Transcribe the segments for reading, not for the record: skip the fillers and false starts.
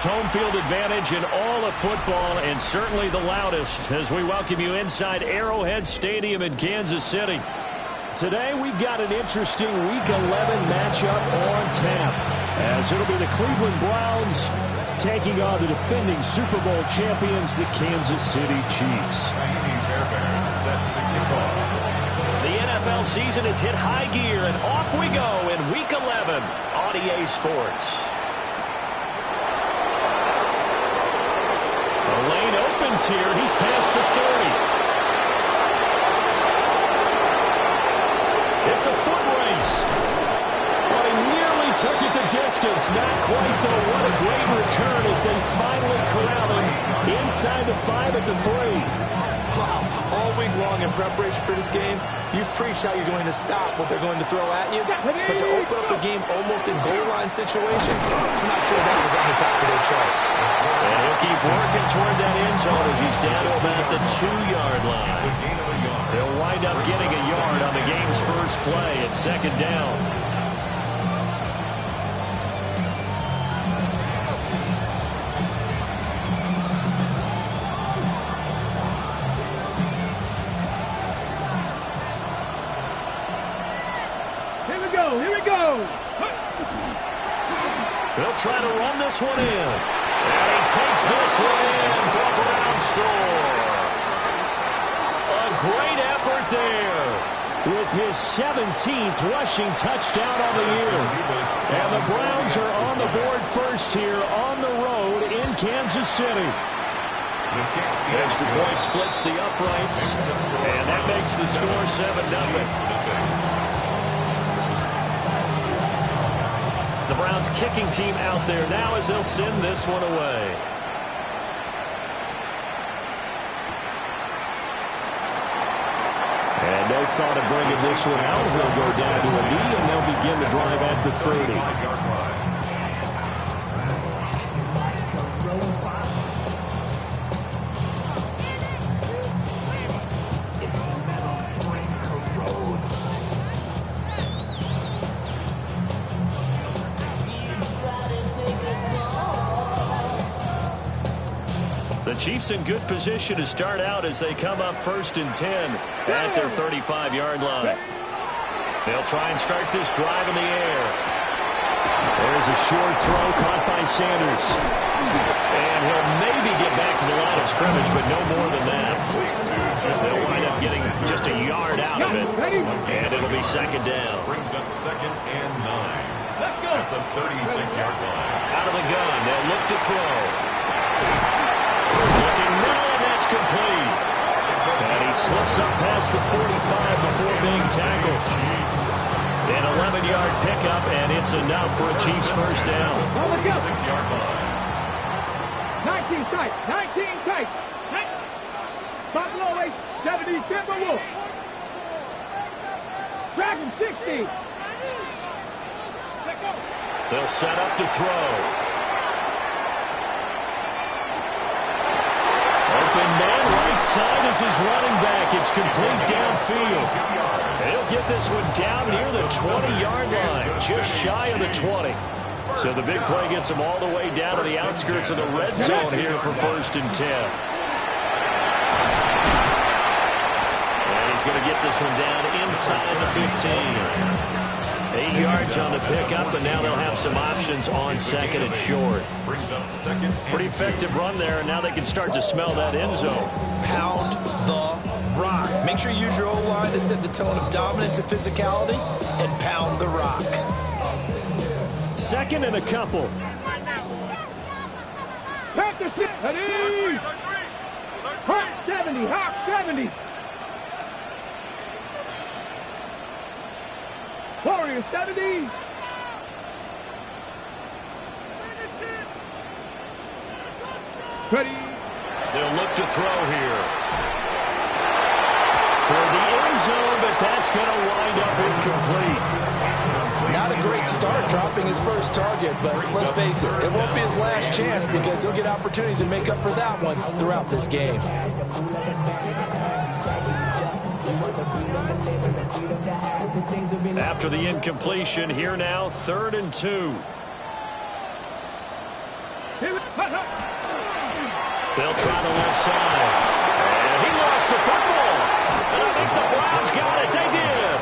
Home field advantage in all of football, and certainly the loudest, as we welcome you inside Arrowhead Stadium in Kansas City. Today we've got an interesting Week 11 matchup on tap, as it'll be the Cleveland Browns taking on the defending Super Bowl champions, the Kansas City Chiefs. The NFL season has hit high gear, and off we go in Week 11 on EA Sports. The lane opens here. He's past the 30. It's a foot race. Well, he nearly took it the distance. Not quite, though. What a great return as they finally corral him inside the 5 at the 3. Wow, all week long in preparation for this game, you've preached how you're going to stop what they're going to throw at you. But to open up a game almost in goal line situation, I'm not sure that was on the top of their chart. And he'll keep working toward that end zone as he's down to about the 2-yard line. He'll wind up getting a yard on the game's first play at second down. Here we go. They'll try to run this one in. And he takes this one in for a Brown score. A great effort there. With his 17th rushing touchdown on the year. And the Browns are on the board first here on the road in Kansas City. Extra point splits the uprights. And that makes the score 7-0. The Browns kicking team out there now as they'll send this one away. And no thought of bringing this one out. He'll go down to a knee, and they'll begin the drive at the 30. The Chiefs in good position to start out as they come up 1st and 10 at their 35-yard line. They'll try and start this drive in the air. There's a short throw caught by Sanders. And he'll maybe get back to the line of scrimmage, but no more than that. They'll wind up getting just a yard out of it. And it'll be second down. Brings up 2nd and 9. At the 36-yard line. Out of the gun, they'll look to throw. Looking middle, and that's complete. And he slips up past the 45 before being tackled. An 11-yard pickup, and it's enough for a Chiefs first down. 6-yard line. 19 tight, 19 tight. Buffalo 70, Timberwolves. Dragon 60. They'll set up to throw. Open man, right side is his running back. It's complete downfield. And he'll get this one down near the 20-yard line, just shy of the 20. So the big play gets him all the way down to the outskirts of the red zone here for 1st and 10. And he's going to get this one down inside the 15. 8 yards on the pickup, and now they'll have some options on 2nd and short. Brings up 2nd. Pretty effective run there, and now they can start to smell that end zone. Pound the rock. Make sure you use your O-line to set the tone of dominance and physicality, and pound the rock. 2nd and a couple. Panther 6. Hawk 70. Hawk 70. Warrior 70. Ready. They'll look to throw here. Toward the end zone, but that's going to wind up incomplete. Not a great start dropping his first target, but let's face it, it won't be his last chance because he'll get opportunities to make up for that one throughout this game. After the incompletion, here now, 3rd and 2. They'll try the left side. And he lost the football. And I think the Browns got it. They did.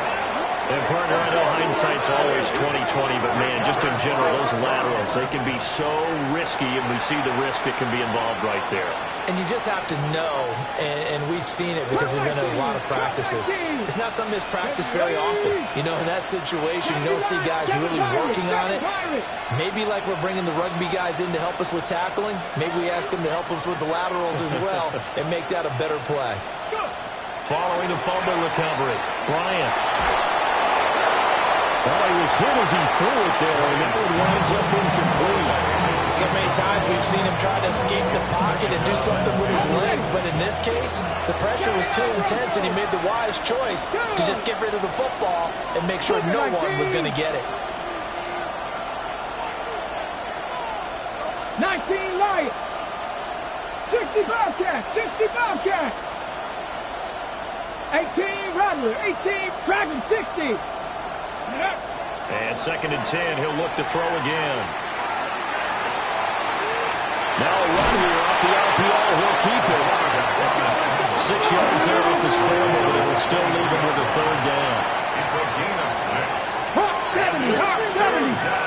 And, partner, I know hindsight's always 20/20, but, man, just in general, those laterals, they can be so risky, and we see the risk that can be involved right there. And you just have to know, and we've seen it because we've been in a lot of practices. It's not something that's practiced very often. You know, in that situation, you don't see guys really working on it. Maybe like we're bringing the rugby guys in to help us with tackling. Maybe we ask them to help us with the laterals as well and make that a better play. Following the fumble recovery, Bryant. Well, he was hit as he threw it there, and that one winds up incomplete. So many times we've seen him try to escape the pocket and do something with his legs, but in this case, the pressure was too intense, and he made the wise choice to just get rid of the football and make sure no one was going to get it. 19 Lions. 60 Bobcats. 60 Bobcats. 18 Rattler. 18 Dragon. 60. And 2nd and 10, he'll look to throw again. Now a run here off the RPO, he'll keep it. 6 yards there off the scramble, but it will still leave him with a 3rd down. It's a gain of 6. Hawk 70, Hawk 70.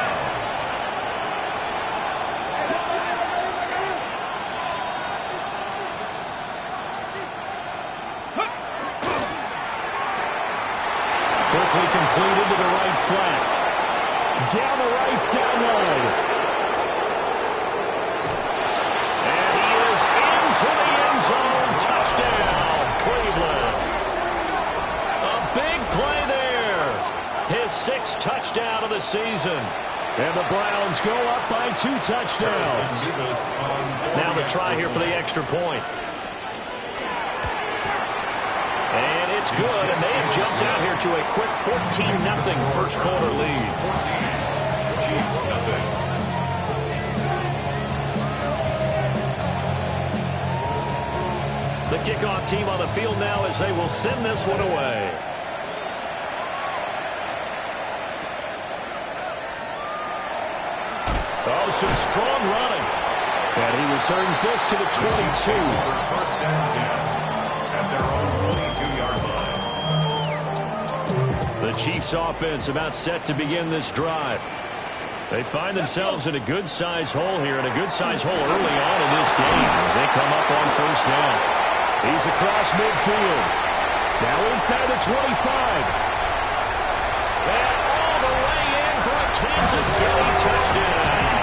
Quickly completed to the right flat. Down the right sideline. And he is into the end zone. Touchdown, Cleveland. A big play there. His 6th touchdown of the season. And the Browns go up by 2 touchdowns. Now the try here for the extra point. And it's good, and they have jumped out here to a quick 14-0 first quarter lead. 14. The kickoff team on the field now as they will send this one away. Oh, some strong running. And he returns this to the 22. First and 10 at their own 22-yard line. The Chiefs offense about set to begin this drive. They find themselves in a good-sized hole here, and a good-sized hole early on in this game as they come up on 1st down. He's across midfield. Now inside the 25. And all the way in for a Kansas City touchdown.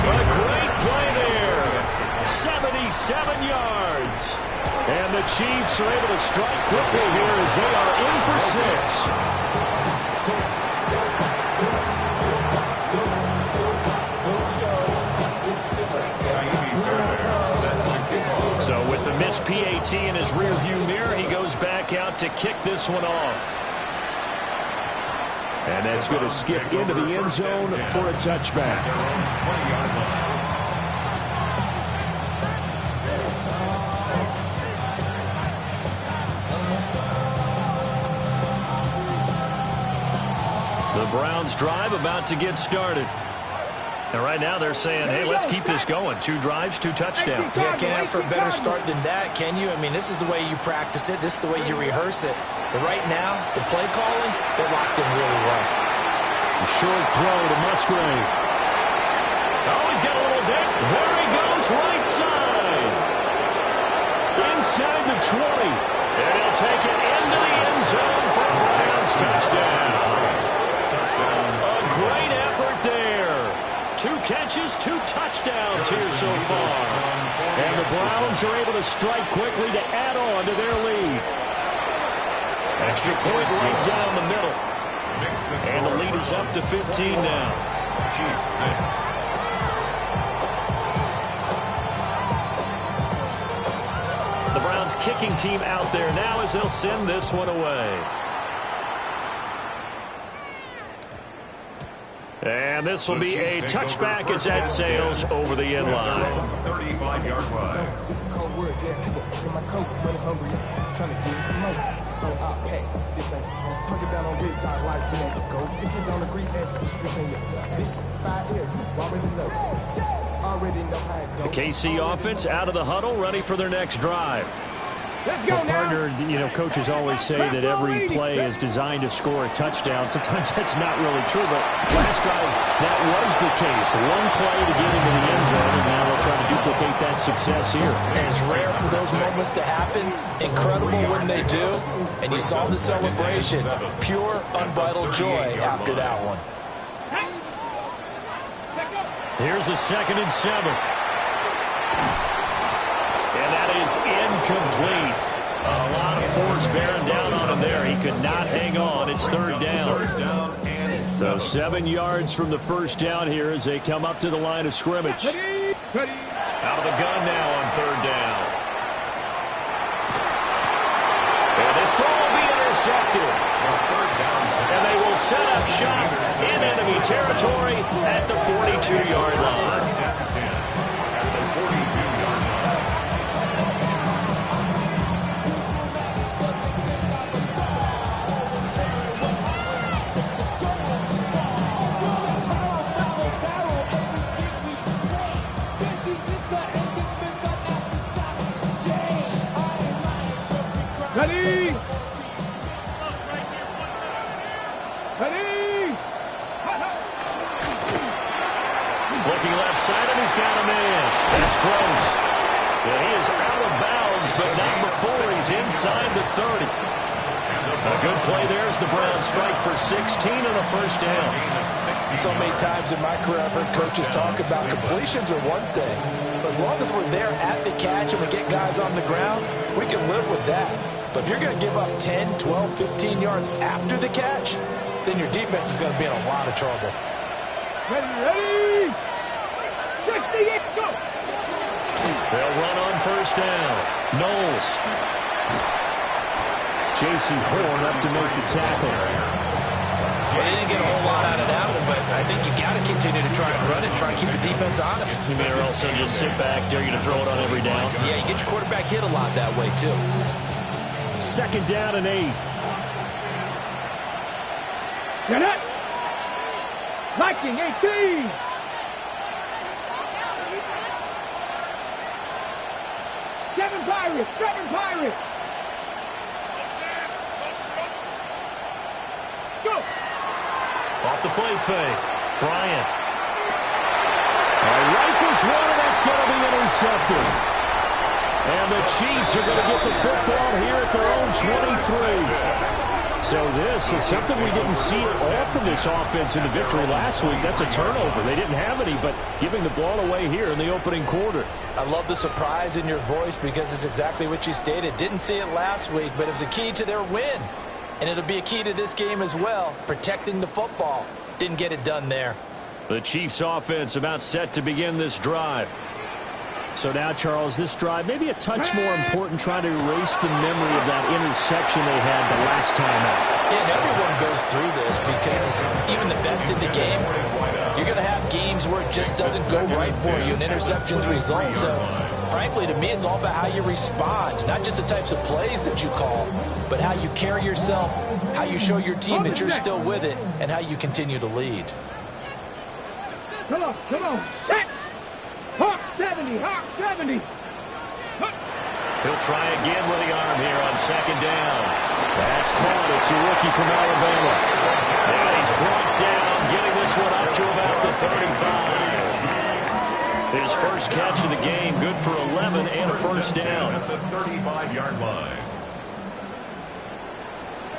A great play there. 77 yards. And the Chiefs are able to strike quickly here as they are in for 6. So with the missed PAT in his rearview mirror, he goes back out to kick this one off. And that's going to skip into the end zone for a touchback. The Browns drive about to get started. And right now they're saying, hey, let's keep this going. 2 drives, 2 touchdowns. Yeah, can't ask for a better start than that, can you? I mean, this is the way you practice it. This is the way you rehearse it. But right now, the play calling, they're locked in really well. A short throw to Musgrave. Oh, he's got a little dip. There he goes, right side. Inside the 20. And he'll take it into the end zone for a Browns touchdown. A great effort there. 2 catches, 2 touchdowns here so far. And the Browns are able to strike quickly to add on to their lead. Extra point right down the middle. And the lead is up to 15 now. Chiefs 6. The Browns kicking team out there now as they'll send this one away. And this will be a touchback as that sails over the end line. 35-yard line. It's a cold word, yeah. Get my coat, running hungry. Trying to get some more. The KC offense out of the huddle, ready for their next drive. Well, partner, coaches always say that every play is designed to score a touchdown. Sometimes that's not really true, but last drive, that was the case. One play to get into the end zone, and now they'll try to duplicate that success here. And it's rare for those moments to happen. Incredible when they do. And you saw the celebration. Pure, unbridled joy after that one. Here's a 2nd and 7. And that is incomplete. A lot of force bearing down on him there. He could not hang on. It's 3rd down. So 7 yards from the first down here as they come up to the line of scrimmage. Out of the gun now on 3rd down. And this throw will be intercepted. And they will set up shop in enemy territory at the 42-yard line. Ready! Ready! Looking left side, and he's got a man. That's close. And he is out of bounds, but not before he's inside the 30. A good play there as the Browns strike for 16 on a first down. So many times in my career I've heard coaches talk about completions are one thing. But as long as we're there at the catch and we get guys on the ground, we can live with that. But if you're going to give up 10, 12, 15 yards after the catch, then your defense is going to be in a lot of trouble. Ready! 68, go! They'll run on first down. Knowles. J.C. Horn up to make the tackle. Well, they didn't get a whole lot out of that one, but I think you got to continue to try and run it, try and keep the defense honest. You may also just sit back, dare you to throw it on every down. Yeah, you get your quarterback hit a lot that way, too. 2nd down and 8. Get it! Viking 18! Seven Pirates! Go! Off the play fake. Bryant. Rifles one, and that's going to be intercepted. And the Chiefs are going to get the football here at their own 23. So this is something we didn't see at all from this offense in the victory last week. That's a turnover. They didn't have any, but giving the ball away here in the opening quarter. I love the surprise in your voice because it's exactly what you stated. Didn't see it last week, but it's a key to their win. And it'll be a key to this game as well, protecting the football. Didn't get it done there. The Chiefs offense about set to begin this drive. So now, Charles, this drive maybe a touch more important, trying to erase the memory of that interception they had the last time out. Yeah, and everyone goes through this because even the best in the game, you're going to have games where it just doesn't go right for you and interceptions result. So, frankly, to me, it's all about how you respond, not just the types of plays that you call, but how you carry yourself, how you show your team that you're still with it, and how you continue to lead. Come on, set! Hawk 70, Hawk 70! He'll try again with the arm here on 2nd down. That's caught. It's a rookie from Alabama. And he's brought down, getting this one up to about the 35. His first catch of the game, good for 11 and a first down. At the 35-yard line.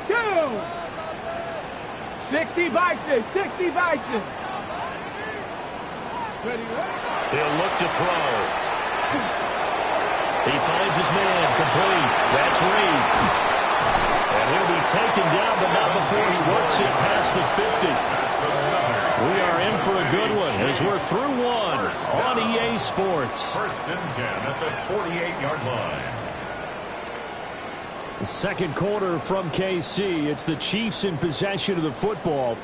Go! 60 Bison! Ready, He'll look to throw. He finds his man, complete. That's Reed. And he'll be taken down, but not before he works it past the 50. We are in for a good one as we're through one on EA Sports. 1st and 10 at the 48-yard line. The second quarter from KC. It's the Chiefs in possession of the football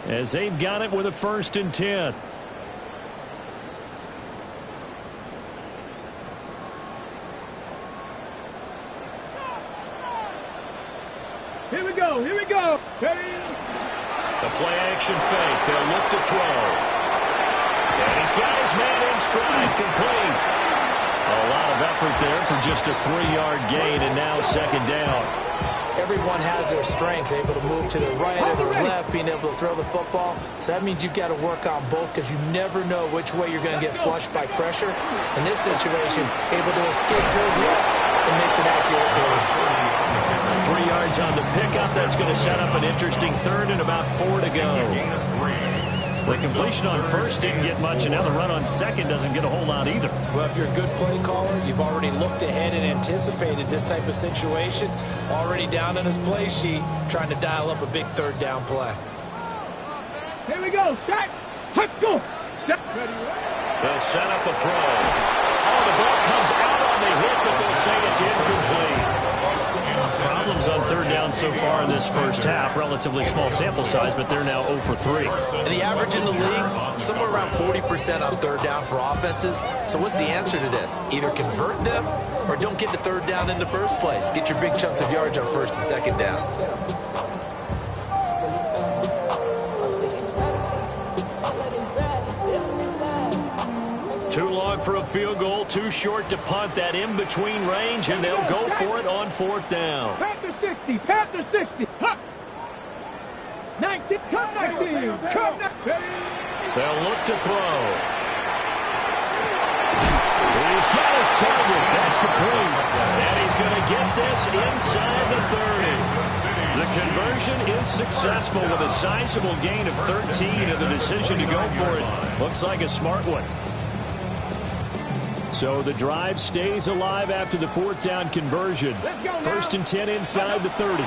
as they've got it with a 1st and 10. Here we go. Here we go. The play action fake. They'll look to throw. And he's got his man in stride, complete. A lot of effort there for just a 3-yard gain, and now second down. Everyone has their strengths, able to move to the right or the left, being able to throw the football. So that means you've got to work on both because you never know which way you're going to get flushed by pressure. In this situation, able to escape to his left and makes an accurate throw. 3 yards on the pickup. That's going to set up an interesting third and about 4 to go. The completion on first didn't get much, and now the run on second doesn't get a whole lot either. Well, if you're a good play caller, you've already looked ahead and anticipated this type of situation. Already down on his play sheet, trying to dial up a big third down play. Here we go. Set. Let's go. Set. They'll set up a throw. Oh, the ball comes out on the hit, but they'll say it's incomplete. Problems on third down so far in this first half. Relatively small sample size, but they're now 0 for 3. And the average in the league, somewhere around 40% on third down for offenses. So what's the answer to this? Either convert them or don't get to third down in the first place. Get your big chunks of yards on first and second down. Too long for a field goal, too short to punt. That in-between range, and they'll go for it on fourth down. Panther 60. Panther 60. Huh. 19. Come 19. Come 19. They'll look to throw. He's got his target. That's complete. And he's going to get this inside the 30. The conversion is successful with a sizable gain of 13, and the decision to go for it looks like a smart one. So the drive stays alive after the fourth down conversion. First and 10 inside the 30. And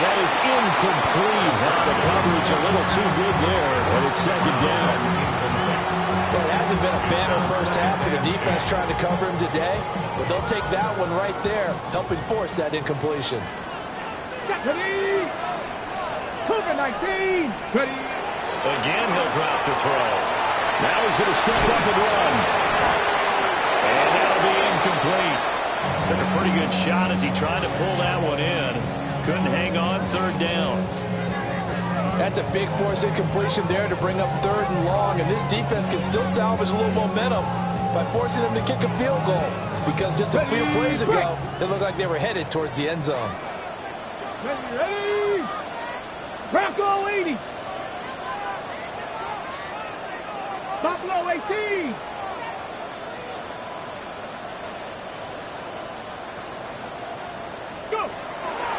that is incomplete. The coverage a little too good there, and it's second down. Well, it hasn't been a banner first half with the defense trying to cover him today, but they'll take that one right there, helping force that incompletion. Ready. Cougar 19. Ready. Again, he'll drop the throw. Now he's going to step up and run. And that'll be incomplete. Took a pretty good shot as he tried to pull that one in. Couldn't hang on third down. That's a big force incompletion there to bring up third and long, and this defense can still salvage a little momentum by forcing them to kick a field goal, because just a few plays ago, it looked like they were headed towards the end zone. Ready. Bronco 80. Buffalo 18. Go.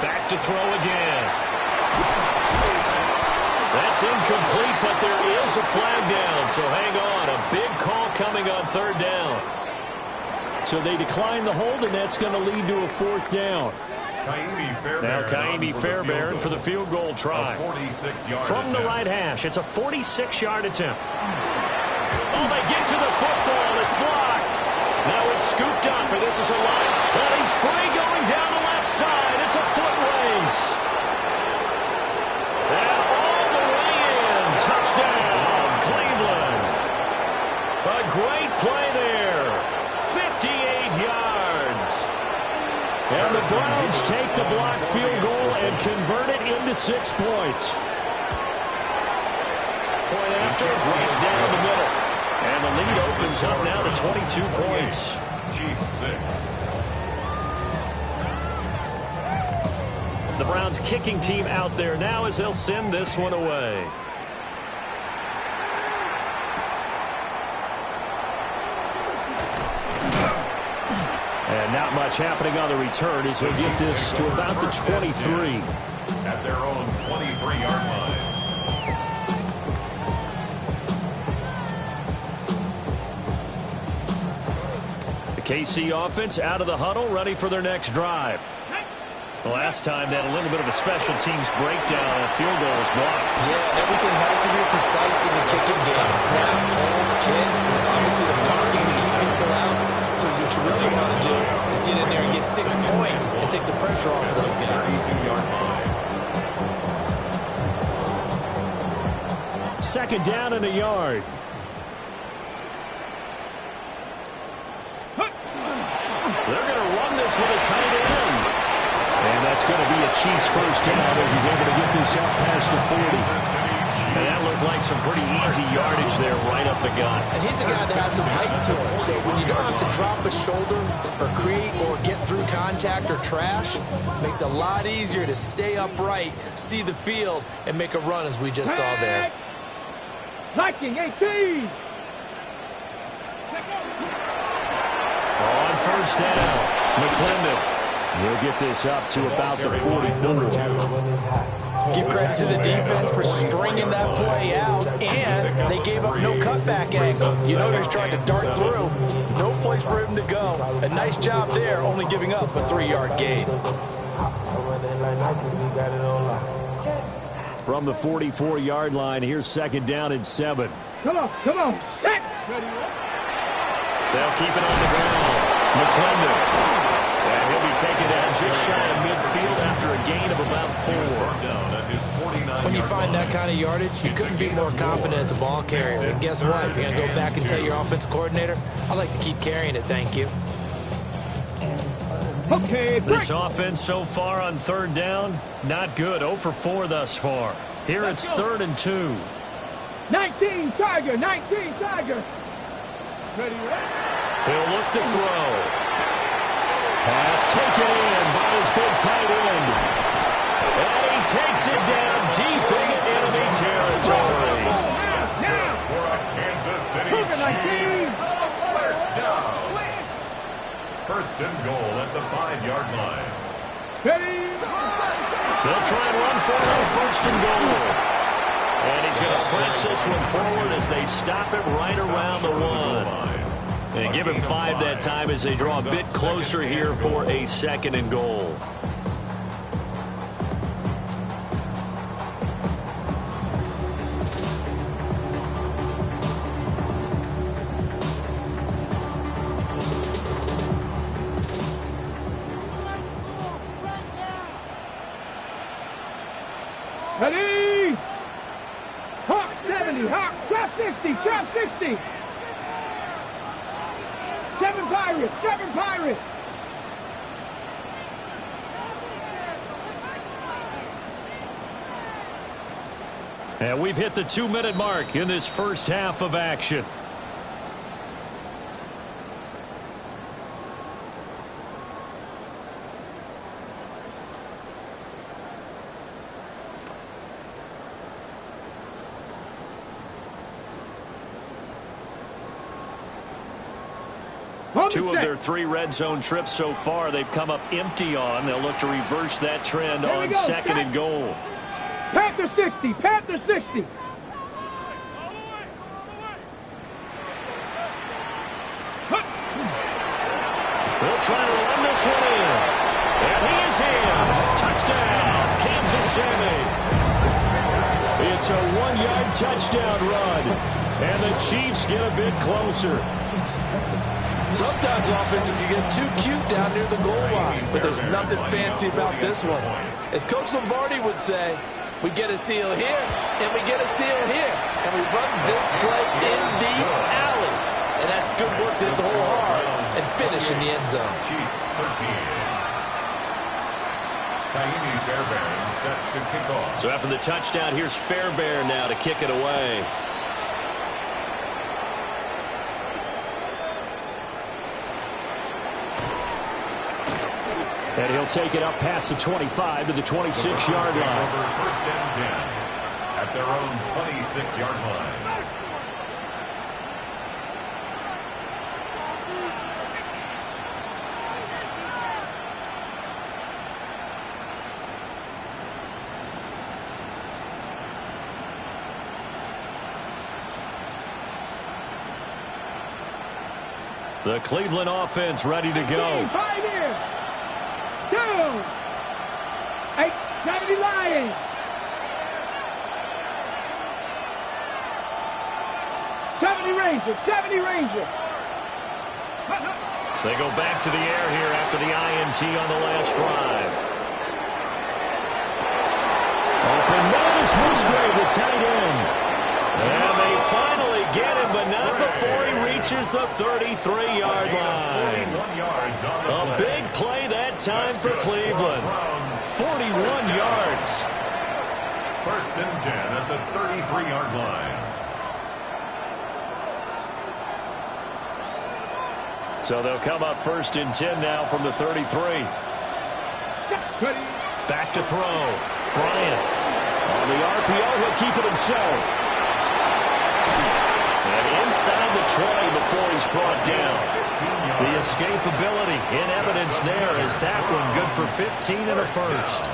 Back to throw again. That's incomplete, but there is a flag down, so hang on. A big call coming on third down. So they decline the hold, and that's going to lead to a fourth down. Now Kaimi Fairbairn for the field goal try. From the right hash, it's a 46-yard attempt. Oh, they get to the football. It's blocked. Now it's scooped up, and this is a line. Well, he's free going down the left side. It's a foot race. And all the way in. Touchdown, Cleveland. A great play there. 58 yards. And the Browns take the blocked field goal and convert it into 6 points. Point after, right down the middle. And the lead opens up now to 22 points. Chiefs 6. The Browns kicking team out there now as they'll send this one away. And not much happening on the return as he'll get this to about the 23. At their own 23-yard line. The KC offense out of the huddle, ready for their next drive. The last time they had a little bit of a special teams breakdown, a field goal was blocked. Yeah, everything has to be precise in the kicking game. Snap, hold, kick, obviously the blocking to keep people out. So what you really want to do is get in there and get 6 points and take the pressure off of those guys. 32-yard line. Second down and a yard. They're going to run this goes with a tight end. And that's going to be a Chiefs first down as he's able to get this out past the 40. And that looked like some pretty easy yardage there right up the gut. And he's a guy that has some height to him. So when you don't have to drop a shoulder or create or get through contact or trash, it makes it a lot easier to stay upright, see the field, and make a run as we just saw there. Liking 18. On first down, McClendon will get this up to about the 44. Give credit to the defense for stringing that play out, and they gave up no cutback angle. You know they're trying to dart through. No place for him to go. A nice job there, only giving up a 3-yard gain. From the 44-yard line, here's second down and 7. Come on, come on. Set. They'll keep it on the ground. McClendon. And he'll be taken down just shy of midfield after a gain of about 4. When you find that kind of yardage, you couldn't be more confident as a ball carrier. And guess what? You're going to go back and tell your offensive coordinator, I'd like to keep carrying it, thank you. Okay, this offense so far on third down, not good. 0 for 4 thus far. Here it's 3rd and 2. 19 Tiger, 19 Tiger. Ready, He'll look to throw. Pass taken in by his big tight end. And he takes it down deep into enemy territory. For a Kansas City Chiefs. First down. First and goal at the 5-yard line. Ready. They'll try and run for it on first and goal. And he's going to press this one forward as they stop it right around the 1. And give him 5 that time as they draw a bit closer here for a 2nd and goal. Ready. Hawk 70, Hawk, trap 60, trap 60. 7 Pirates, 7 Pirates. And we've hit the 2-minute mark in this first half of action. Two of their 3 red zone trips so far, they've come up empty on. They'll look to reverse that trend on 2nd and goal. Panther 60, Panther 60. They'll try to run this one in. And he is in. Touchdown, Kansas City. It's a 1-yard touchdown run. And the Chiefs get a bit closer. Sometimes offenses can get too cute down near the goal line, but there's nothing fancy about this one. As Coach Lombardi would say, we get a seal here, and we get a seal here, and we run this play in the alley. And that's good work to hit the hole hard and finish in the end zone. Chiefs 13. Taimi Fairbairn set to kick off. So after the touchdown, here's Fairbairn now to kick it away. And he'll take it up past the 25 to the 26-yard line. First and 10 at their own 26-yard line. The Cleveland offense ready to go. 2, 8, 70 Lions. 70 Rangers, 70 Rangers. They go back to the air here after the INT on the last drive. Open Notice Musgrave, the tight end. And they finally get him, but not before he reaches the 33-yard line. A big play time for Cleveland. 41 yards. First and 10 at the 33-yard line. So they'll come up first and 10 now from the 33. Back to throw. Bryant. On the RPO, he'll keep it himself. And inside the 20 before he's brought down. The escapability in evidence there is that one good for 15 and a first.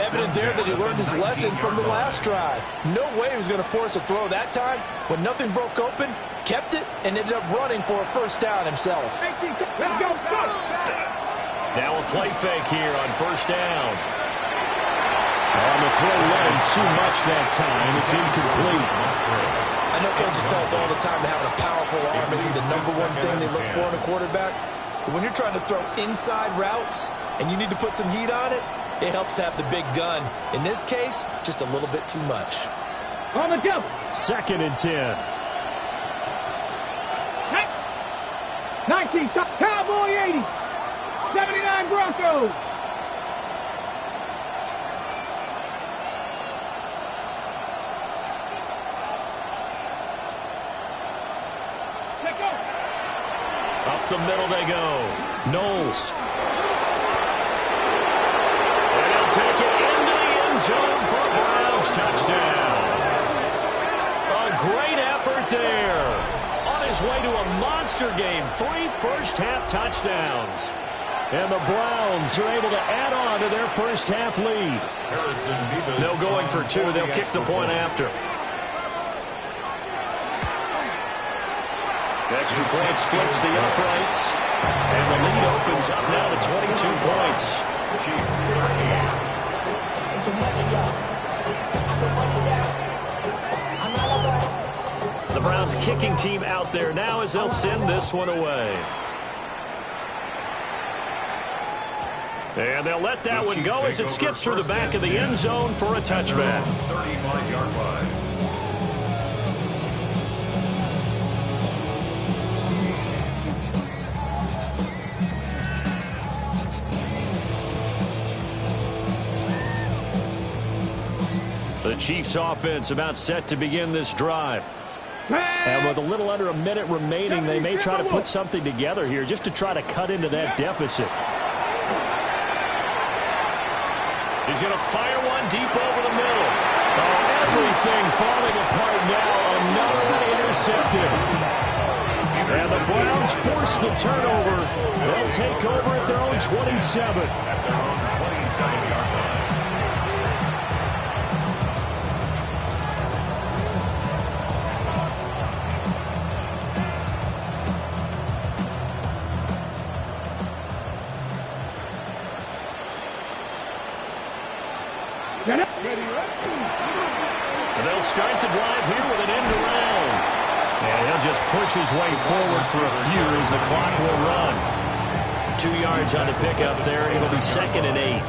Evident there that he learned his lesson from the last drive. No way he was going to force a throw that time. When nothing broke open, kept it, and ended up running for a first down himself. Let's go. Now a play fake here on first down. On the throw running too much that time. It's incomplete. I know coaches tell us all the time that having a powerful arm isn't the #1 thing they look for in a quarterback. But when you're trying to throw inside routes and you need to put some heat on it, it helps have the big gun. In this case, just a little bit too much. On the jump. Second and 10. 19, Cowboy 80. 79 Broncos. Up the middle they go. Knowles. And he'll take it into the end zone for a Browns touchdown. A great effort there. On his way to a monster game. 3 first-half touchdowns. And the Browns are able to add on to their first-half lead. No going for 2. They'll kick the point after. Extra point splits the uprights. And the lead opens up now to 22 points. The Browns kicking team out there now as they'll send this one away. And they'll let that one go as it skips through the back of the end zone for a touchback. 35-yard line. The Chiefs offense about set to begin this drive. And with a little under a minute remaining, they may try to put something together here just to try to cut into that deficit. He's going to fire one deep over the middle. Oh, everything falling apart now. Another intercepted. And the Browns force the turnover. They'll take over at their own 27. At their own 27-yard line. And they'll start the drive here with an end around. And he'll just push his way forward for a few as the clock will run. 2 yards on the pickup there. It'll be 2nd and 8.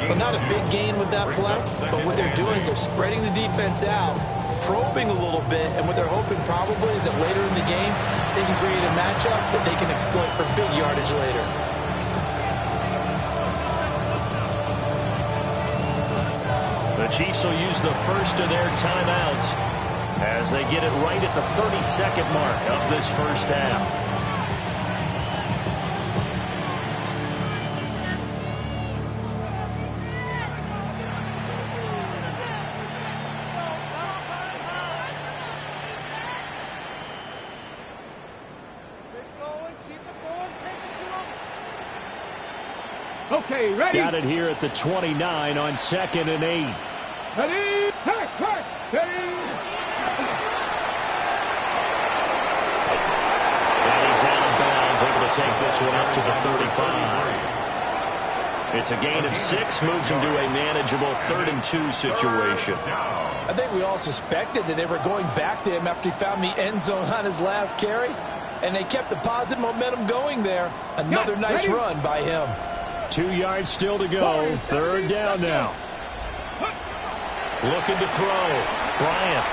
Well, not a big gain with that play, but what they're doing is they're spreading the defense out, probing a little bit, and what they're hoping probably is that later in the game, they can create a matchup that they can exploit for big yardage later. The Chiefs will use the first of their timeouts as they get it right at the 30-second mark of this first half. Okay, ready? Got it here at the 29 on 2nd and 8. Ready? Ready? And he's out of bounds, able to take this one up to the 35. It's a gain of 6, moves him to a manageable 3rd and 2 situation. I think we all suspected that they were going back to him after he found the end zone on his last carry, and they kept the positive momentum going there. Another nice run by him. 2 yards still to go. 3rd down now. Looking to throw. Bryant.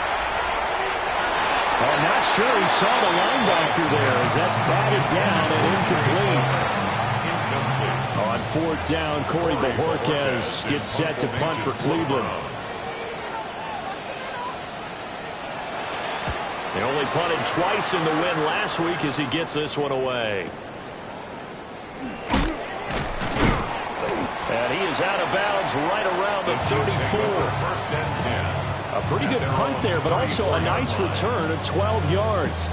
I'm not sure he saw the linebacker there as that's batted down and incomplete. On fourth down, Corey Bajorquez gets set to punt for Cleveland. They only punted twice in the win last week as he gets this one away. And he is out of bounds right around the 34. A pretty good punt there, but also a nice return of 12 yards.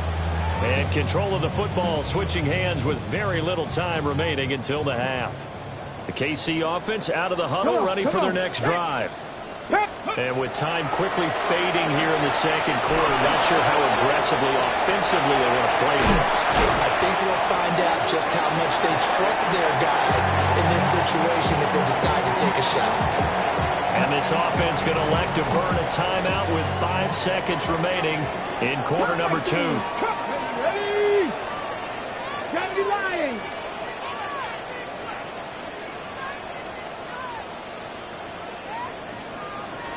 And control of the football switching hands with very little time remaining until the half. The KC offense out of the huddle, ready for their next drive. And with time quickly fading here in the second quarter, not sure how aggressively, offensively they want to play this. I think we'll find out just how much they trust their guys in this situation if they decide to take a shot. And this offense going to elect to burn a timeout with 5 seconds remaining in quarter number 2. Ready? Gotta be lying.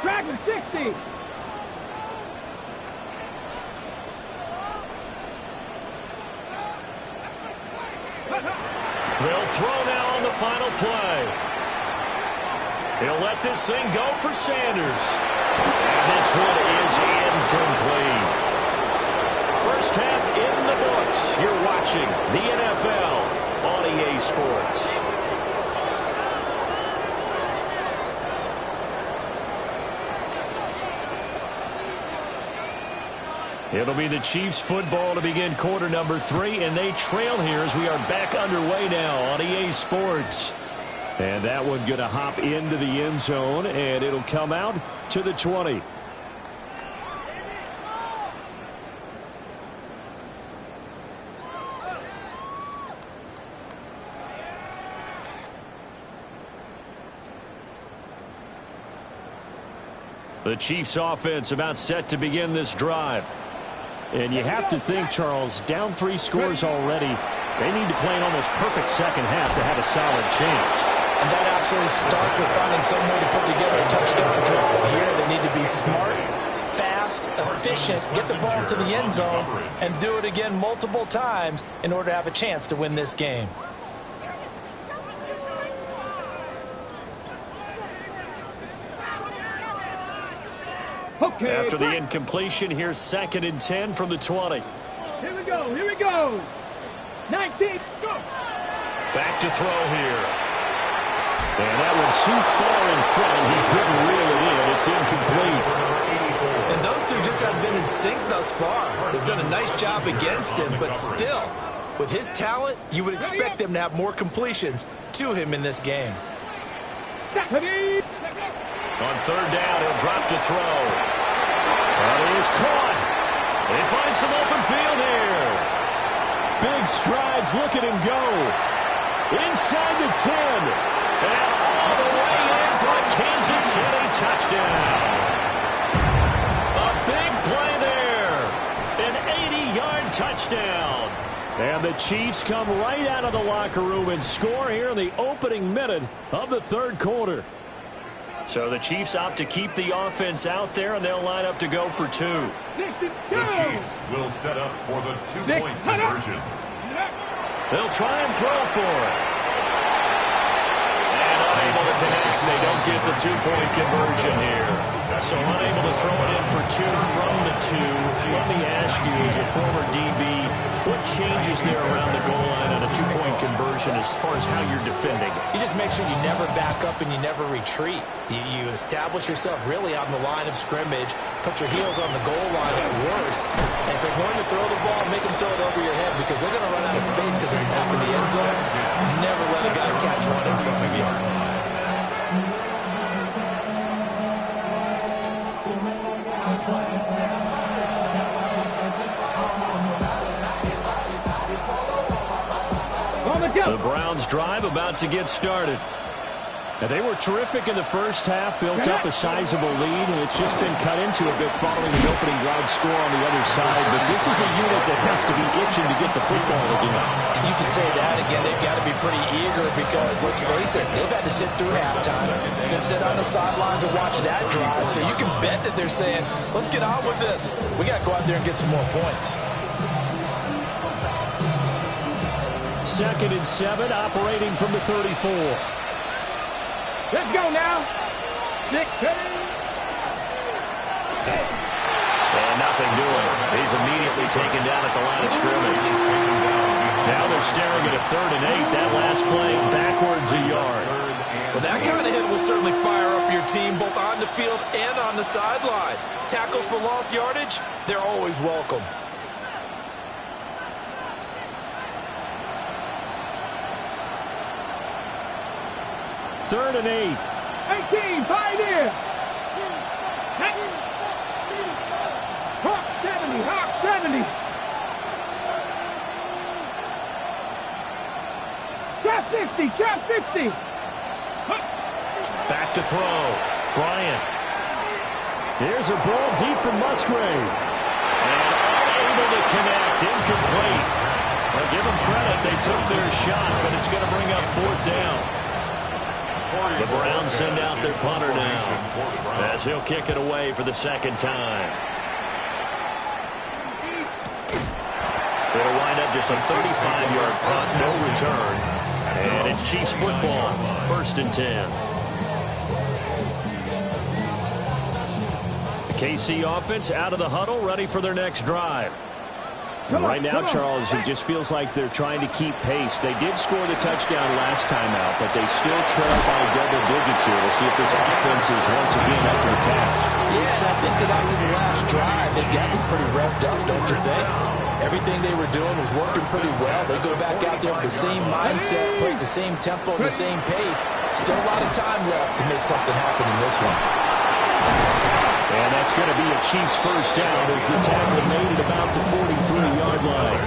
Dragon 60. They'll throw now on the final play. He'll let this thing go for Sanders. And this one is incomplete. First half in the books. You're watching the NFL on EA Sports. It'll be the Chiefs football to begin quarter number 3, and they trail here as we are back underway now on EA Sports. And that one going to hop into the end zone, and it'll come out to the 20. The Chiefs offense about set to begin this drive. And you have to think, Charles, down 3 scores already, they need to play an almost perfect second half to have a solid chance. And that absolutely starts with finding some way to put together a touchdown drive. But here they need to be smart, fast, efficient, get the ball to the end zone, and do it again multiple times in order to have a chance to win this game. Okay. After the incompletion, here's 2nd and 10 from the 20. Here we go. Here we go. 19. Go. Back to throw here. And that one too far in front. He couldn't reel it in. It's incomplete. And those two just haven't been in sync thus far. They've done a nice job against him, but still, with his talent, you would expect them to have more completions to him in this game. On 3rd down, he'll drop to throw. And he is caught. They find some open field here. Big strides. Look at him go. Inside the 10. And all the way in for a Kansas City touchdown. A big play there. An 80-yard touchdown. And the Chiefs come right out of the locker room and score here in the opening minute of the 3rd quarter. So the Chiefs opt to keep the offense out there, and they'll line up to go for 2. The Chiefs will set up for the 2-point conversion. They'll try and throw for it. And unable to connect. They don't get the 2-point conversion here. So unable to throw it in for 2 from the 2. Let me ask you, as a former DB, what changes there around the goal line on a 2-point conversion as far as how you're defending? You just make sure you never back up and you never retreat. You establish yourself really on the line of scrimmage, put your heels on the goal line at worst, and if they're going to throw the ball, make them throw it over your head because they're going to run out of space because of the back of the end zone. Never let a guy catch one in front of you. The Browns drive about to get started. And they were terrific in the first half, built up a sizable lead, and it's just been cut into a bit following the opening drive score on the other side. But this is a unit that has to be itching to get the football again. You can say that again. They've got to be pretty eager because, let's face it, they've had to sit through halftime and sit on the sidelines and watch that drive. So you can bet that they're saying, let's get on with this. We got to go out there and get some more points. 2nd and 7, operating from the 34. Let's go now. 6. And nothing doing. He's immediately taken down at the line of scrimmage. Now they're staring at a 3rd and 8. That last play backwards a yard. Well, that kind of hit will certainly fire up your team both on the field and on the sideline. Tackles for lost yardage, they're always welcome. Third and 8. 18, Pioneer. Hawk 70, Hawk 70. Trap 60, trap 60. Back to throw. Bryant. Here's a ball deep from Musgrave. And unable to connect. Incomplete. Well, give them credit. They took their shot, but it's going to bring up 4th down. The Browns send out their punter now as he'll kick it away for the 2nd time. It'll wind up just a 35-yard punt, no return. And it's Chiefs football, 1st and 10. The KC offense out of the huddle, ready for their next drive. Right now, Charles, it just feels like they're trying to keep pace. They did score the touchdown last time out, but they still trail by double digits here. We'll see if this offense is once again up to the task. Yeah, and I think that after the last drive, they got them pretty revved up, don't you think? Everything they were doing was working pretty well. They go back out there with the same mindset, playing the same tempo, and the same pace. Still a lot of time left to make something happen in this one. And that's going to be a Chiefs first down as the tackle made at about the 43-yard line.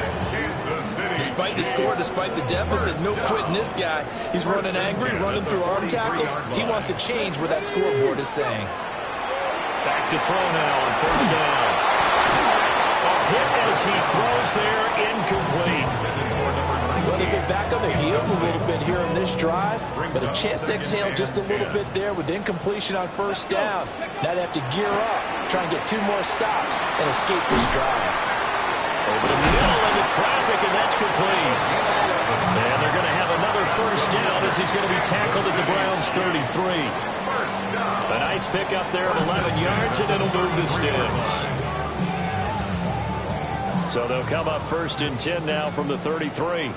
Despite the score, despite the deficit, no quitting this guy. He's running angry, running through arm tackles. He wants to change what that scoreboard is saying. Back to throw now on 1st down. A hit as he throws there, incomplete. Well, they get back on their heels a little bit here in this drive, but a chance to exhale just a little bit there with incompletion on 1st down. Now they have to gear up, try and get 2 more stops and escape this drive. Over the middle into traffic, and that's complete. And they're going to have another 1st down as he's going to be tackled at the Browns' 33. A nice pick up there of 11 yards, and it'll move the Stems. So they'll come up 1st and 10 now from the 33.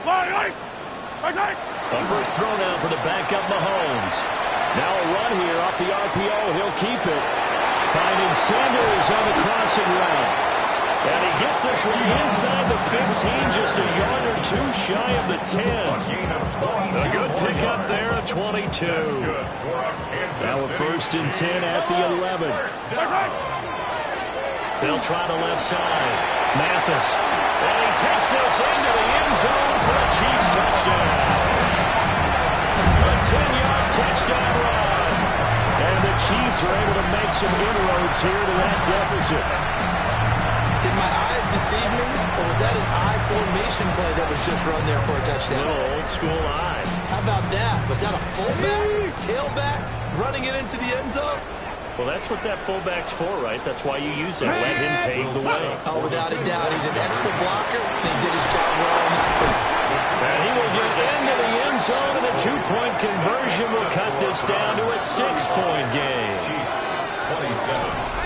A first throw now for the backup Mahomes. Now a run here off the RPO. He'll keep it. Finding Sanders on the crossing route. And he gets this one inside the 15, just a yard or 2 shy of the 10. A good pickup there at 22. Now a 1st and 10 at the 11. They'll try the left side. Mathis. And he takes this into the end zone for a Chiefs touchdown. A 10-yard touchdown run. And the Chiefs are able to make some inroads here to that deficit. Did my eyes deceive me, or was that an I formation play that was just run there for a touchdown? Little old school I. How about that? Was that a fullback, tailback, running it into the end zone? Well, that's what that fullback's for, right? That's why you use that. Let him pave the way. Oh, without a doubt. He's an extra blocker. He did his job well on that play. And he will get into the end zone, and a 2-point conversion will cut this down to a 6-point game. Chiefs, 27.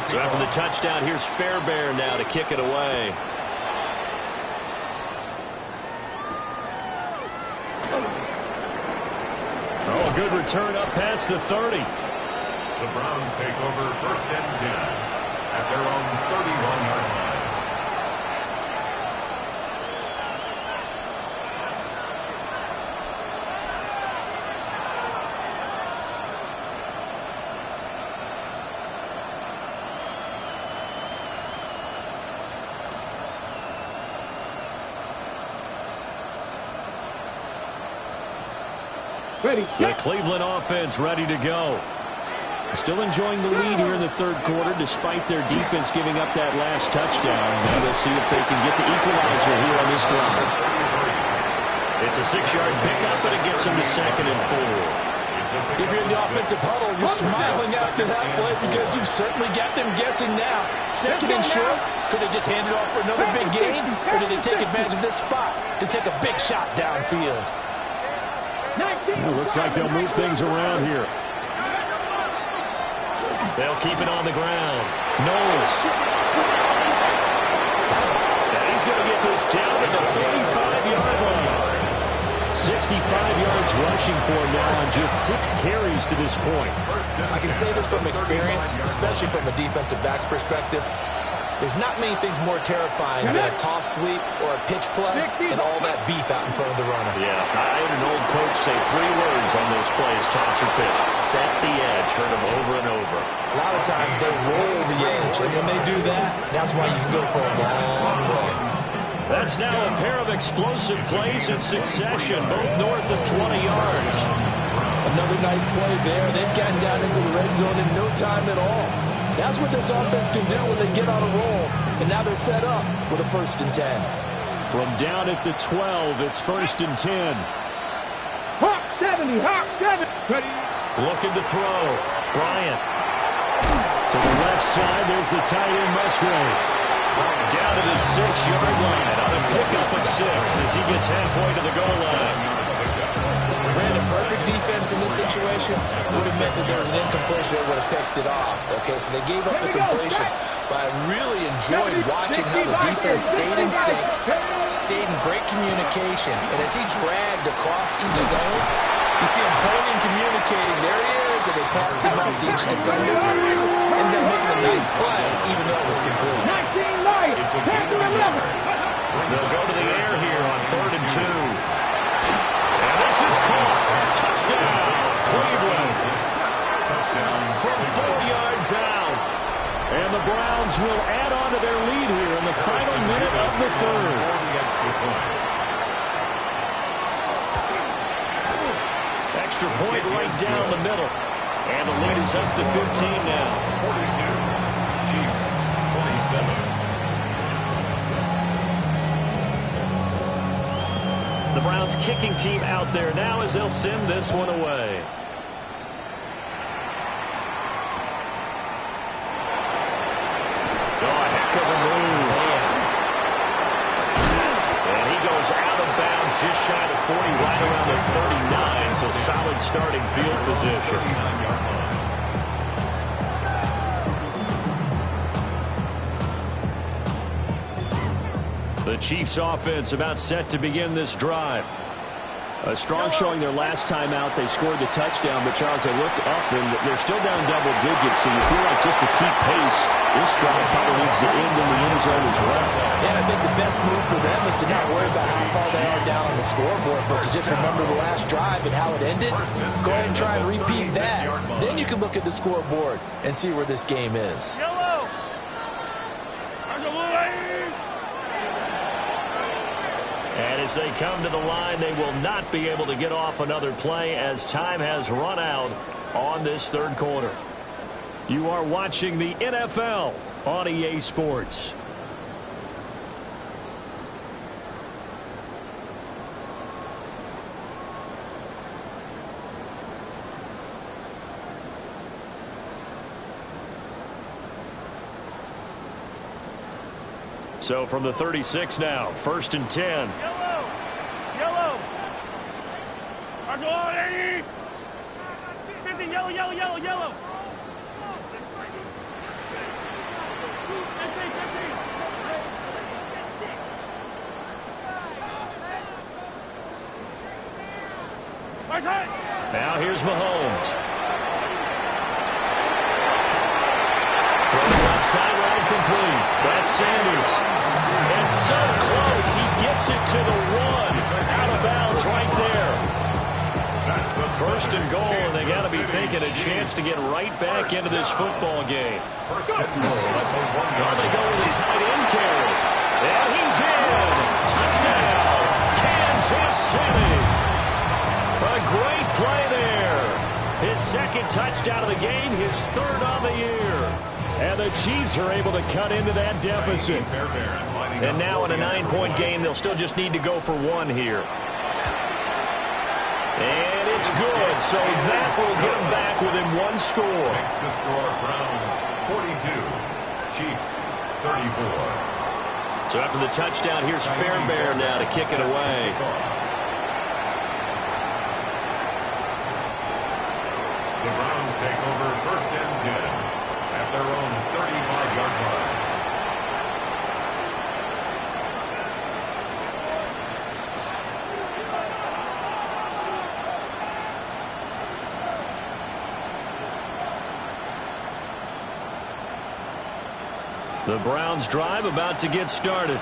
So after the touchdown, here's Fairbairn now to kick it away. Oh, good return up past the 30. The Browns take over 1st and 10 at their own 31-yard line. Ready, The Cleveland offense ready to go. Still enjoying the lead here in the 3rd quarter despite their defense giving up that last touchdown. Now they'll see if they can get the equalizer here on this drive. It's a 6-yard pickup, and it gets him to 2nd and 4. If you're in the offensive huddle, you're smiling after that play because you've certainly got them guessing now. 2nd and short, could they just hand it off for another big gain? Or did they take advantage of this spot to take a big shot downfield? It looks like they'll move things around here. They'll keep it on the ground. Knowles. And he's going to get this down to the 35-yard line. 65 yards rushing for him now on just 6 carries to this point. I can say this from experience, especially from a defensive back's perspective. There's not many things more terrifying than a toss sweep or a pitch play and all that beef out in front of the runner. Yeah, I had an old coach say 3 words on those plays, toss or pitch. Set the edge, heard him over and over. A lot of times they roll the edge, and when they do that, that's why you can go for a long way. That's now a pair of explosive plays in succession, both north of 20 yards. Another nice play there. They've gotten down into the red zone in no time at all. That's what this offense can do when they get on a roll. And now they're set up with a 1st and 10. From down at the 12, it's 1st and 10. Hawk 70, Hawk 7. Ready. Looking to throw. Bryant. To the left side, there's the tight end Musgrave. Down to the 6-yard line on a pickup of 6 as he gets halfway to the goal line. Brandon, perfect defense in this situation would have meant that there was an incompletion that would have picked it off. Okay, so they gave up the completion, but I really enjoyed watching how the defense stayed in sync, stayed in great communication, and as he dragged across each zone, you see him pointing, communicating. There he is, and they passed him out to each defender. Ended up making a nice play, even though it was complete. 19 Lions, pass to 11. They'll go to the air here on 3rd and 2. And this is caught. Touchdown, Cleveland. From 4 yards out. And the Browns will add on to their lead here in the final minute of the 3rd. Extra point right down the middle. And the lead is up to 15 now. 42. Chiefs, 27. The Browns kicking team out there now as they'll send this one away. Oh, a heck of a move. And he goes out of bounds just shy of 40, right around the 39, so solid starting field position. The Chiefs offense about set to begin this drive. A strong showing their last time out. They scored the touchdown, but Charles, they looked up and they're still down double digits, so you feel like just to keep pace, this drive probably needs to end in the end zone as well. Yeah, I think the best move for them is to not worry about how far they are down on the scoreboard, but to just remember the last drive and how it ended. Go ahead and try and repeat that. Then you can look at the scoreboard and see where this game is. Yellow. And as they come to the line, they will not be able to get off another play as time has run out on this 3rd quarter. You are watching the NFL on EA Sports. So from the 36 now, 1st and 10. Yellow. Yellow. Marshall, 80. 50, yellow, yellow, yellow, yellow. Now here's Mahomes. Throw left sideline complete. That's Sanders. And so close, he gets it to the 1. Out of bounds right there. 1st and goal, and they got to be thinking a chance to get right back into this football game. Well, they go with a tight end carry. And he's in. Touchdown, Kansas City. A great play there. His 2nd touchdown of the game, his 3rd on the year. And the Chiefs are able to cut into that deficit. And now in a 9-point game, they'll still just need to go for 1 here. And it's good, so that will get them back within one score. Makes the score Browns 42, Chiefs 34. So after the touchdown, here's Fairbairn now to kick it away. The Browns take over 1st and 10 at their own 35-yard line. The Browns drive about to get started.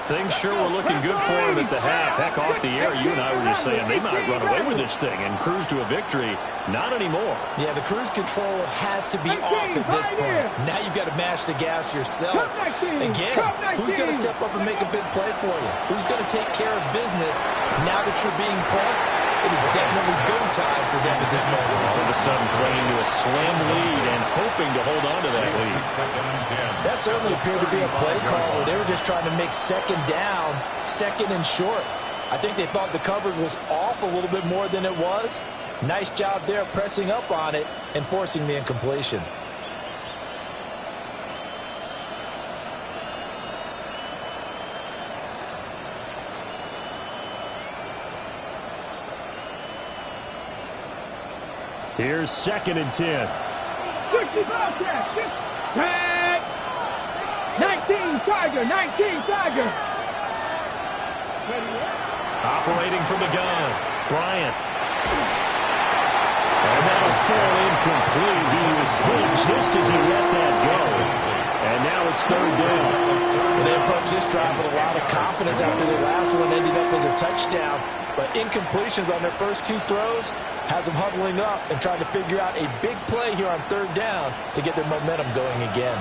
Things sure were looking good for them at the half. Heck, off the air, you and I were just saying they might run away with this thing and cruise to a victory. Not anymore. Yeah, the cruise control has to be off at this point. Now you've got to mash the gas yourself. Again, who's going to step up and make a big play for you? Who's going to take care of business now that you're being pressed? It is definitely go time for them at this moment. All of a sudden playing to a slim lead and hoping to hold on to that lead. That certainly appeared to be a play call where they were just trying to make second down, second and short. I think they thought the coverage was off a little bit more than it was. Nice job there pressing up on it and forcing the incompletion. Here's 2nd and 10. 60 Bobcats. 19 Tiger. 19 Tiger. Operating from the gun. Bryant. And that'll fall incomplete. He was hit just as he let that go. And now it's 3rd down. And they approached this drive with a lot of confidence after their last one ended up as a touchdown. But incompletions on their first 2 throws has them huddling up and trying to figure out a big play here on 3rd down to get their momentum going again.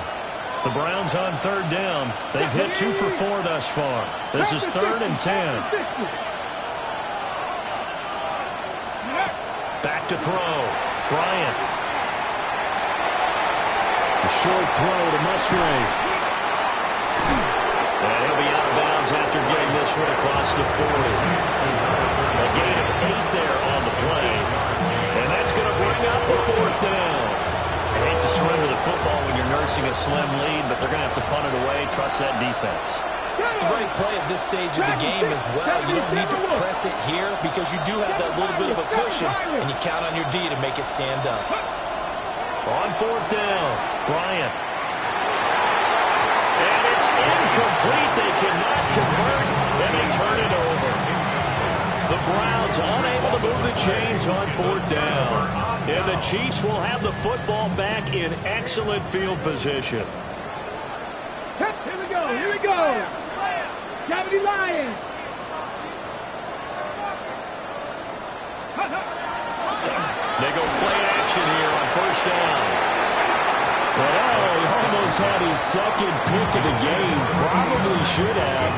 The Browns on 3rd down. They've hit 2 for 4 thus far. This is 3rd and 10. Back to throw. Bryant. A short throw to Musgrave. And he'll be out of bounds after getting this one across the 40. A gain of 8 there on the play. And that's going to bring up a 4th down. I hate to surrender the football when you're nursing a slim lead, but they're going to have to punt it away. Trust that defense. It's the right play at this stage of the game as well. You don't need to press it here because you do have that little bit of a cushion, and you count on your D to make it stand up. On 4th down, Bryant. And it's incomplete. They cannot convert, and they turn it over. The Browns unable to move the chains on 4th down. And the Chiefs will have the football back in excellent field position. Here we go. Here we go. Cavity Lions. They go play action here on 1st down. But he almost had his 2nd pick of the game. Probably should have.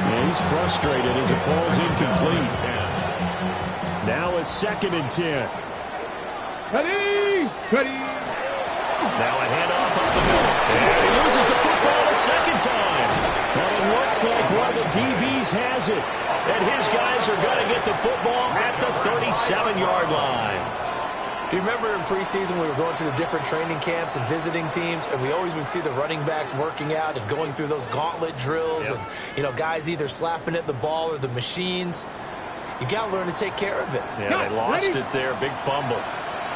And he's frustrated as it falls incomplete. Now it's 2nd and 10. Ready. Ready. Now a handoff up the middle. And he loses the football a 2nd time. But it looks like one of the DBs has it. And his guys are going to get the football at the 37-yard line. Do you remember in preseason we were going to the different training camps and visiting teams, and we always would see the running backs working out and going through those gauntlet drills, and, you know, guys either slapping at the ball or the machines. You got to learn to take care of it. Yeah, they lost it there. Big fumble.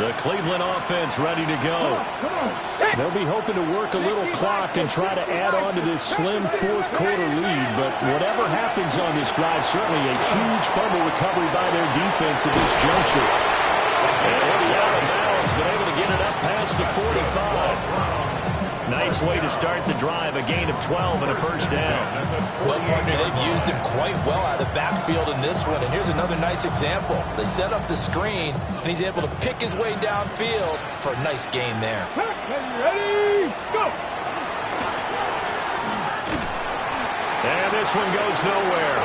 The Cleveland offense ready to go. They'll be hoping to work a little clock and try to add on to this slim 4th quarter lead. But whatever happens on this drive, certainly a huge fumble recovery by their defense at this juncture. And he'll be out of bounds, but able to get it up past the 45. Nice way to start the drive. A gain of 12 and a 1st down. Well, partner, they've used him quite well out of the backfield in this one. And here's another nice example. They set up the screen, and he's able to pick his way downfield for a nice gain there. Ready. Go. And this one goes nowhere.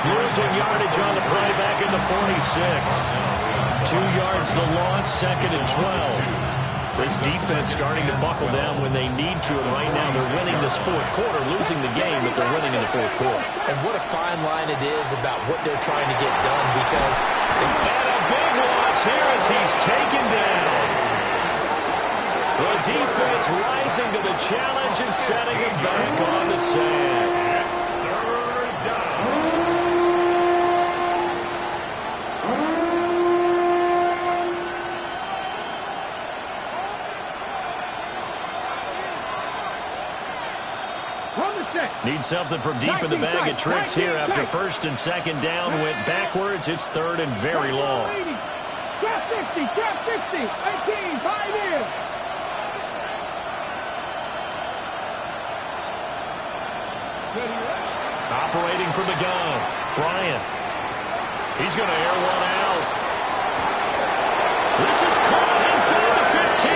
Losing yardage on the play back in the 46. 2 yards the loss, 2nd and 12. This defense starting to buckle down when they need to, and right now they're winning this fourth quarter, losing the game, but they're winning in the fourth quarter. And what a fine line it is about what they're trying to get done, because and a big loss here as he's taken down. The defense rising to the challenge and setting him back on the sand. Need something from deep in the bag of tricks here after first and second down went backwards. It's third and very long. Trap 60, trap 60, 18, 5 in. Operating from the gun, Bryant. He's going to air one out. This is caught inside the 15.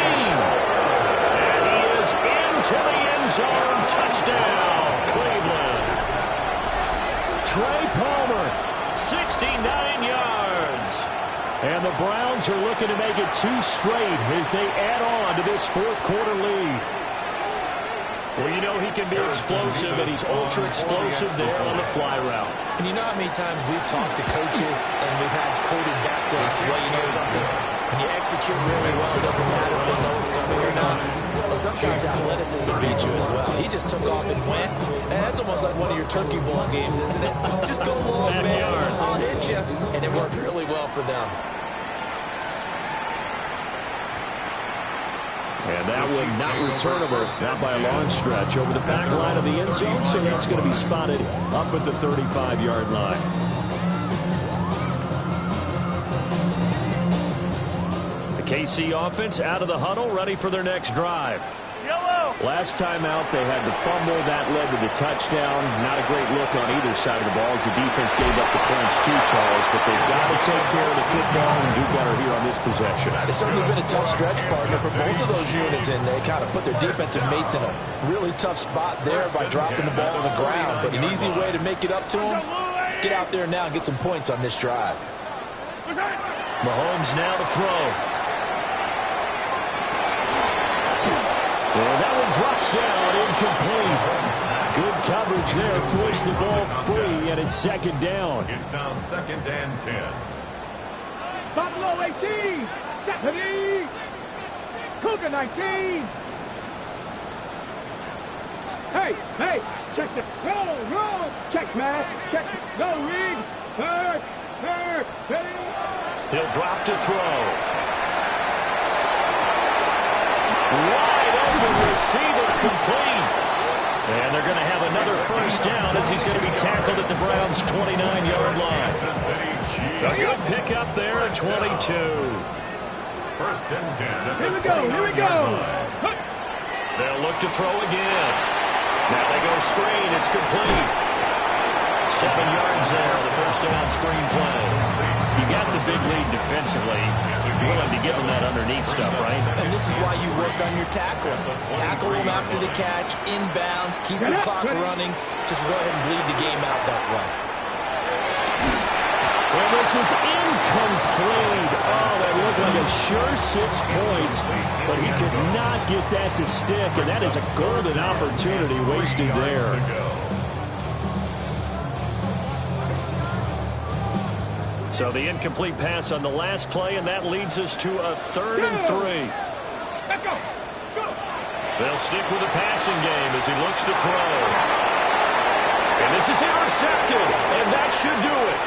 And he is into the end zone. Touchdown, Cleveland. Trey Palmer, 69 yards. And the Browns are looking to make it 2 straight as they add on to this fourth quarter lead. Well, you know he can be explosive, and he's ultra-explosive there on the fly route. And you know how many times we've talked to coaches and we've had quoted back to us, well, you know something, when you execute really well, it doesn't matter if they know it's coming or not. Well, sometimes athleticism beats you as well. He just took off and went, and that's almost like one of your turkey ball games, isn't it? Just go long, man. I'll hit you. And it worked really well for them. And that one not returnable, not by a long stretch, over the back line of the end zone, so that's going to be spotted up at the 35-yard line. The KC offense out of the huddle, ready for their next drive. Last time out, they had the fumble. That led to the touchdown. Not a great look on either side of the ball as the defense gave up the points too, Charles. But they've got to take care of the football and do better here on this possession. It's certainly been a tough stretch, partner, for both of those units, and they kind of put their defensive mates in a really tough spot there by dropping the ball on the ground. But an easy way to make it up to them, get out there now and get some points on this drive. Mahomes now to throw. Well, that one drops down, incomplete. Good coverage there, forced the ball free, and it's second down. It's now second and 10. Buffalo 18, Stephanie, Cougar 19. Hey, check the roll, check man, check, no rig, hurt, hey. He'll drop to throw. Wide open receiver, complete. And they're going to have another first down as he's going to be tackled at the Browns' 29-yard line. A good pickup there at 22. First and 10. Here we go. They'll look to throw again. Now they go screen. It's complete. 7 yards there, the first down screen play. You got the big lead defensively. You're willing to give them that underneath stuff, right? And this is why you work on your tackling. Tackle them after the catch, inbounds, keep the clock running. Just go ahead and bleed the game out that way. Well, this is incomplete. Oh, that looked like a sure 6 points, but he could not get that to stick, and that is a golden opportunity wasted there. So the incomplete pass on the last play, and that leads us to a 3rd and 3. Let's go. They'll stick with the passing game as he looks to throw. And this is intercepted, and that should do it.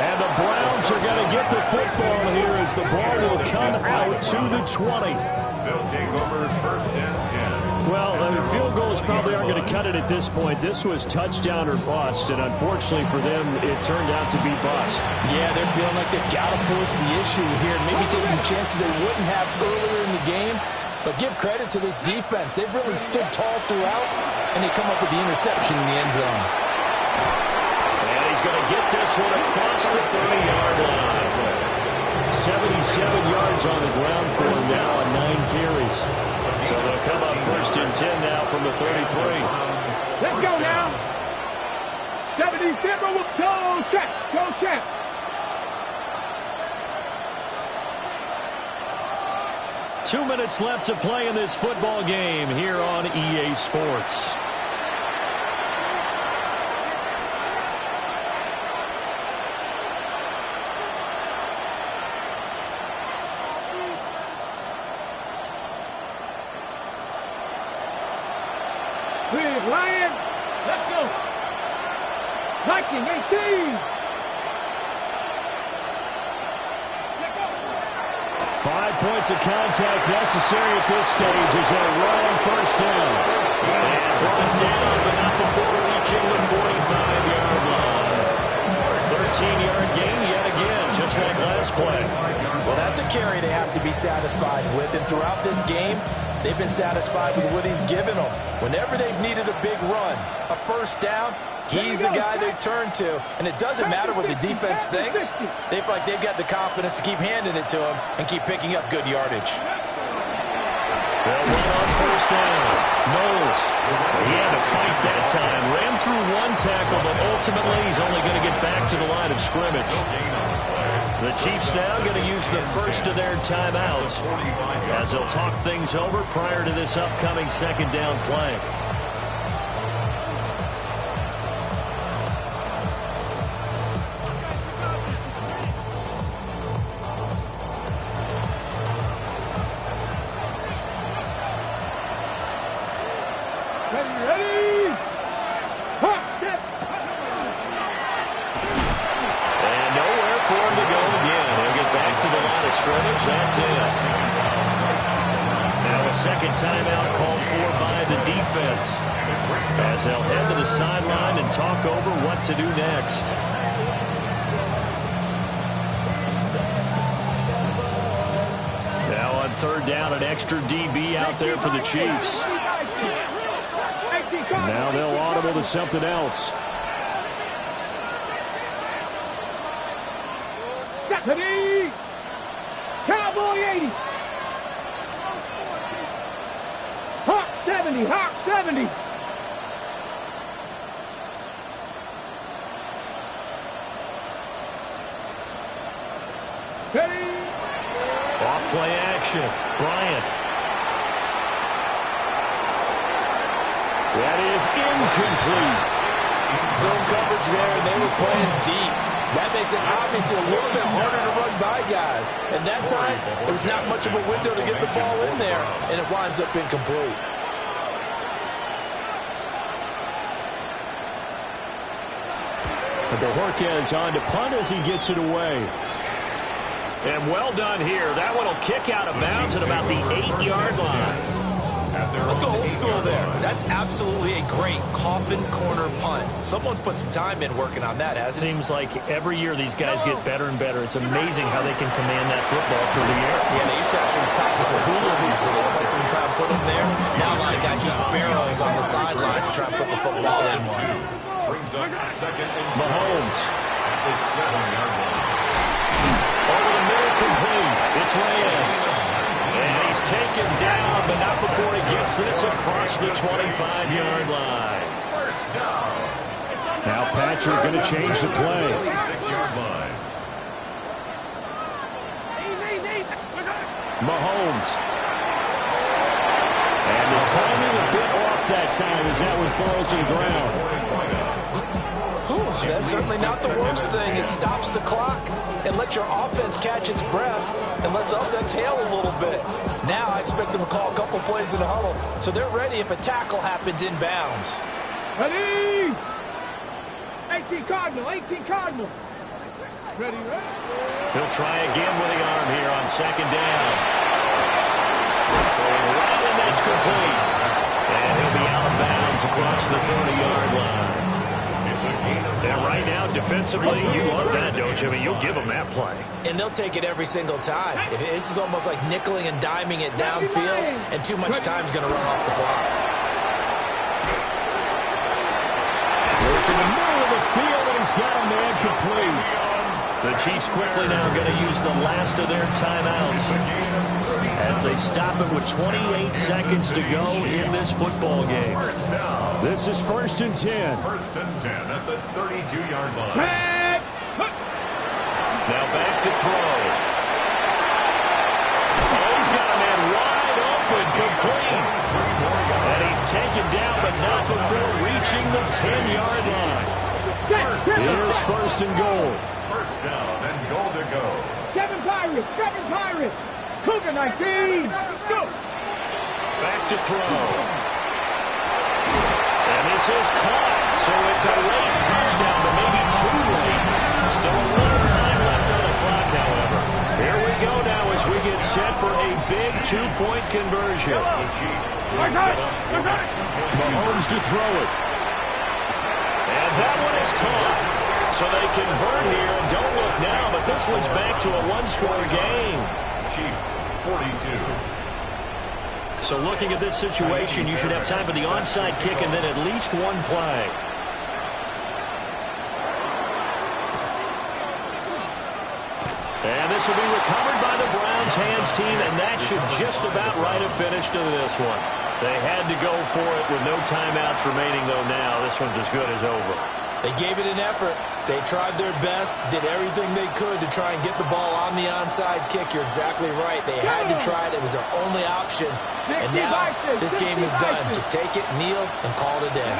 And the Browns are going to get the football here as the ball will come out to the 20. They'll take over first and 10. Well, field goals probably aren't going to cut it at this point. This was touchdown or bust, and unfortunately for them, it turned out to be bust. Yeah, they're feeling like they've got to force the issue here and maybe take some chances they wouldn't have earlier in the game. But give credit to this defense. They've really stood tall throughout, and they come up with the interception in the end zone. And he's going to get this one across the 30-yard line. 77 yards on the ground for him now on 9 carries. So they'll come up first and 10 now from the 33. Let's go now. 77 will go check. 2 minutes left to play in this football game here on EA Sports. Big Lion, let's go. 1918. 5 points of contact necessary at this stage as they run on first down. And brought down, but not before reaching the 45-yard line. 13-yard gain yet again, just like last play. Well, that's a carry they have to be satisfied with. And throughout this game, they've been satisfied with what he's given them. Whenever they've needed a big run, a first down, he's the guy they've turned to. And it doesn't matter what the defense thinks. They feel like they've got the confidence to keep handing it to him and keep picking up good yardage. They'll run on first down. Knowles, he had to fight that time. Ran through one tackle, but ultimately he's only going to get back to the line of scrimmage. The Chiefs now going to use the first of their timeouts as they'll talk things over prior to this upcoming second down play. Ready? Hot step. And nowhere for him to go again. He'll get back to the line of scrimmage. That's it. Now a second timeout called for by the defense as they'll head to the sideline and talk over what to do next. Now on third down, an extra DB out there for the Chiefs. Now they'll audible to something else. Stephanie! Cowboy 80! Hawk 70! Hawk 70! Steady! Off play action. Bryant. That is incomplete. Zone coverage there, and they were playing deep. That makes it obviously a little bit harder to run by guys. And that time, there was not much of a window to get the ball in there, and it winds up incomplete. Bojorquez on to punt as he gets it away. And well done here. That one will kick out of bounds at about the 8-yard line. Let's go old school there. That's absolutely a great coffin corner punt. Someone's put some time in working on that, hasn't it? Seems like every year these guys get better and better. It's amazing how they can command that football through the air. Yeah, they used to actually practice the hula hoops where they place them and try and put them there. Now a lot of guys just barrels on the sidelines to try and put the football in one. Mahomes. At the 7-yard line. Over the middle, complete. It's Reyes. And he's taken down, but not before he gets this across the 25-yard line. First down. Now Patrick going to change the play. 26-yard line. Mahomes. And the timing a bit off that time as that one falls to the ground. That's certainly not the worst thing. It stops the clock and lets your offense catch its breath and lets us exhale a little bit. Now I expect them to call a couple plays in the huddle so they're ready if a tackle happens inbounds. Ready? 18 Cardinal, 18 Cardinal. Ready, ready? He'll try again with the arm here on second down. Throwing right, and that's complete. And he'll be out of bounds across the 30-yard line. And right now, defensively, you love that, don't you? I mean, you'll give them that play. And they'll take it every single time. This is almost like nickeling and diming it downfield, and too much time's going to run off the clock. Look in the middle of the field, and he's got a man complete. The Chiefs quickly now going to use the last of their timeouts as they stop it with 28 seconds to go in this football game. This is 1st and 10. 1st and 10 at the 32-yard line. Now back to throw. Oh, he's got a man wide open, complete. And he's taken down, but not before reaching the 10-yard line. Here's first and goal. First down and goal to go. 7 Pirates. Cougar 19. Go. Back to throw. And this is caught. So it's a late touchdown, but maybe too late. Still a little time left on the clock, however. Here we go now as we get set for a big 2-point conversion. Mahomes to throw it. And that one is caught. So they convert here and don't look now, but this one's back to a one-score game. Chiefs, 42. So looking at this situation, you should have time for the onside kick and then at least one play. And this will be recovered by the Browns hands team, and that should just about write a finish to this one. They had to go for it with no timeouts remaining, though now this one's as good as over. They gave it an effort. They tried their best, did everything they could to try and get the ball on the onside kick. You're exactly right. They had to try it. It was their only option. And now this game is done. Just take it, kneel, and call it a day.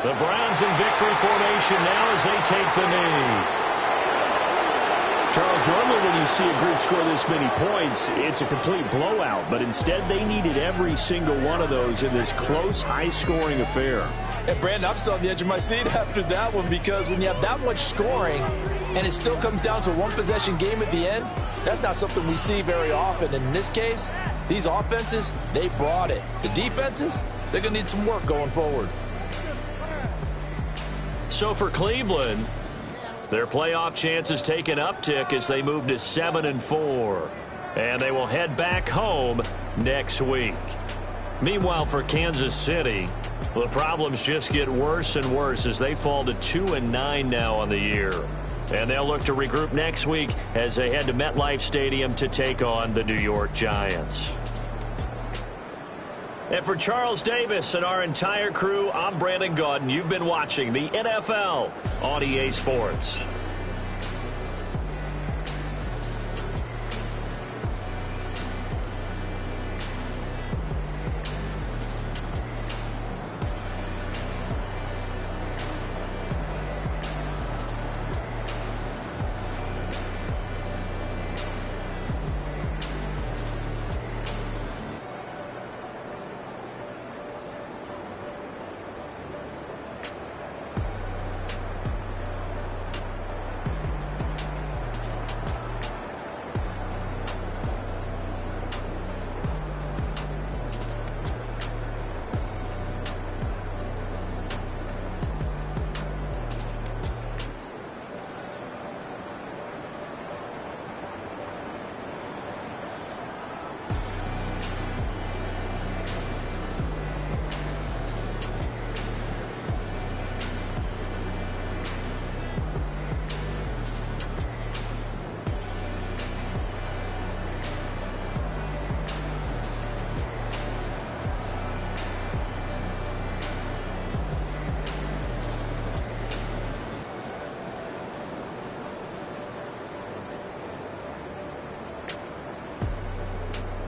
The Browns in victory formation now as they take the knee. Charles, normally when you see a group score this many points, it's a complete blowout. But instead, they needed every single one of those in this close, high-scoring affair. And Brandon, I'm still on the edge of my seat after that one, because when you have that much scoring and it still comes down to a one-possession game at the end, that's not something we see very often. In this case, these offenses, they brought it. The defenses, they're going to need some work going forward. So for Cleveland, their playoff chances take an uptick as they move to 7-4. And they will head back home next week. Meanwhile, for Kansas City, the problems just get worse and worse as they fall to 2-9 now on the year. And they'll look to regroup next week as they head to MetLife Stadium to take on the New York Giants. And for Charles Davis and our entire crew, I'm Brandon Gaudin. You've been watching the NFL on EA Sports.